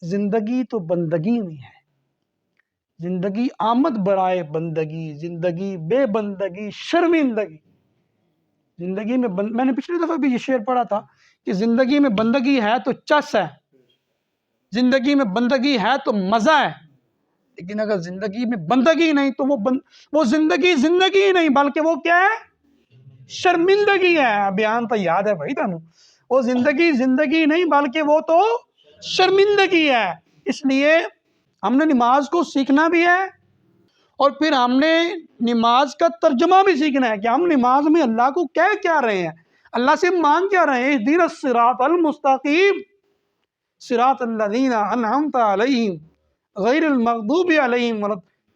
زندگی تو بندگی میں ہے، زندگی آمد برائے بندگی، زندگی بے بندگی شرمندگی۔ زندگی میں میں نے پچھلی دفعہ بھی یہ شعر پڑھا تھا کہ زندگی میں بندگی ہے تو چس ہے، زندگی میں بندگی ہے تو مزہ ہے، لیکن اگر زندگی میں بندگی نہیں تو وہ زندگی زندگی نہیں بلکہ وہ کیا ہے؟ شرمندگی ہے۔ بیان تو یاد ہے بھائی تانوں، وہ زندگی زندگی نہیں بلکہ وہ تو شرمندگی ہے۔ اس لیے ہم نے نماز کو سیکھنا بھی ہے، اور پھر ہم نے نماز کا ترجمہ بھی سیکھنا ہے کہ ہم نماز میں اللہ کو کہہ کیا رہے ہیں، اللہ سے مانگ کیا رہے ہیں۔ اہدنا الصراط المستقیم صراط الذین انعمت علیہم غیر المغضوب علیہم،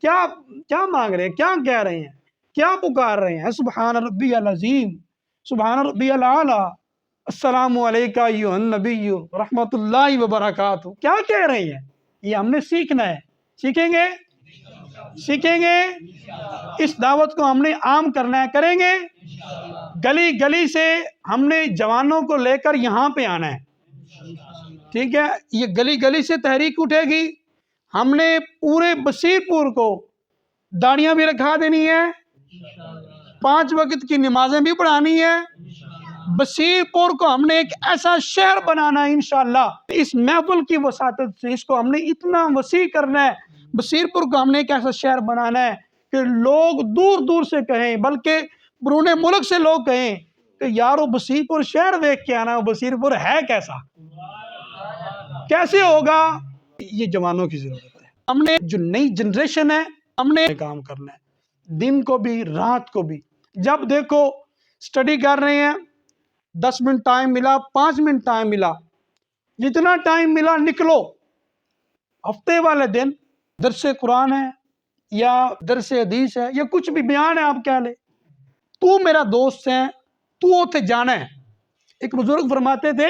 کیا مانگ رہے ہیں، کیا کہہ رہے ہیں، کیا پکار رہے ہیں؟ سبحان ربی العظیم، سبحان ربی الاعلی، السلام علیکہ ایھا النبی رحمت اللہ وبرکاتہ، کیا کہہ رہے ہیں؟ یہ ہم نے سیکھنا ہے۔ سیکھیں گے؟ اس دعوت کو ہم نے عام کرنا ہے، کریں گے؟ گلی گلی سے ہم نے جوانوں کو لے کر یہاں پہ آنا ہے، ٹھیک ہے؟ یہ گلی گلی سے تحریک اٹھے گی، ہم نے پورے بصیر پور کو داڑیاں بھی رکھا دینی ہے، 5 وقت کی نمازیں بھی پڑھانی ہے۔ بصیر پور کو ہم نے ایک ایسا شہر بنانا ہے انشاءاللہ۔ اس محفل کی وساطت سے اس کو ہم نے اتنا وسیع کرنا ہے، بصیر پور کو ہم نے ایک ایسا شہر بنانا ہے کہ لوگ دور دور سے کہیں، بلکہ بیرون ملک سے لوگ کہیں کہ یارو بصیر پور شہر دیکھ کے آنا، بصیر پور ہے کیسا، کیسے ہوگا؟ یہ جوانوں کی ضرورت ہے۔ ہم نے جو نئی جنریشن ہے، ہم نے کام کرنا ہے، دن کو بھی رات کو بھی۔ جب دیکھو سٹڈی کر رہے ہیں، 10 منٹ ٹائم ملا، 5 منٹ ٹائم ملا، جتنا ٹائم ملا نکلو۔ ہفتے والے دن درس قرآن ہے یا درس حدیث ہے یا کچھ بھی بیان ہے، آپ کہہ لیں تو میرا دوست ہے، تو اتنے جانا ہے۔ ایک بزرگ فرماتے تھے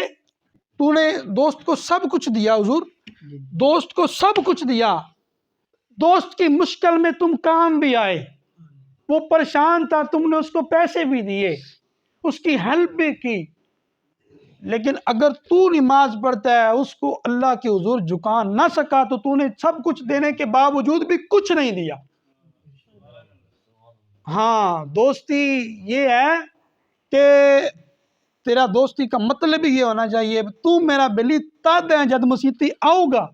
تو نے دوست کو سب کچھ دیا، حضور دوست کو سب کچھ دیا، دوست کی مشکل میں تم کام بھی آئے، وہ پریشان تھا تم نے اس کو پیسے بھی دیے، اس کی ہیلپ بھی کی، لیکن اگر تو نماز پڑھتا ہے اس کو اللہ کے حضور جھکا نہ سکا تو تو نے سب کچھ دینے کے باوجود بھی کچھ نہیں دیا۔ ہاں، دوستی یہ ہے کہ تیرا دوستی کا مطلب ہی یہ ہونا چاہیے تو میرا بلی تد ہے جد مسیتی آؤ گا،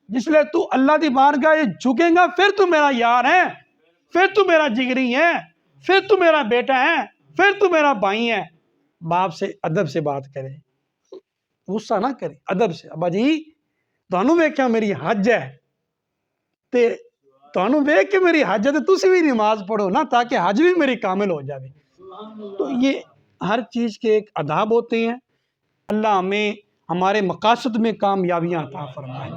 جس لئے تو اللہ دی بارگاہ یہ جھکے گا، پھر تو میرا یار ہے، پھر تو میرا جگری ہے، پھر تو میرا بیٹا ہے، پھر تو میرا بھائی ہے۔ باپ سے ادب سے بات کرے، غصہ نہ کرے، ادب سے۔ ابا جی تانوں ویکھیا میری حج ہے تے تانوں ویکھ کے میری حج ہے تے تسی بھی نماز پڑھو نا، تاکہ حج بھی میری کامل ہو جائے۔ تو یہ ہر چیز کے ایک آداب ہوتے ہیں۔ اللہ ہمیں ہمارے مقاصد میں کامیابیاں عطا فرمائے۔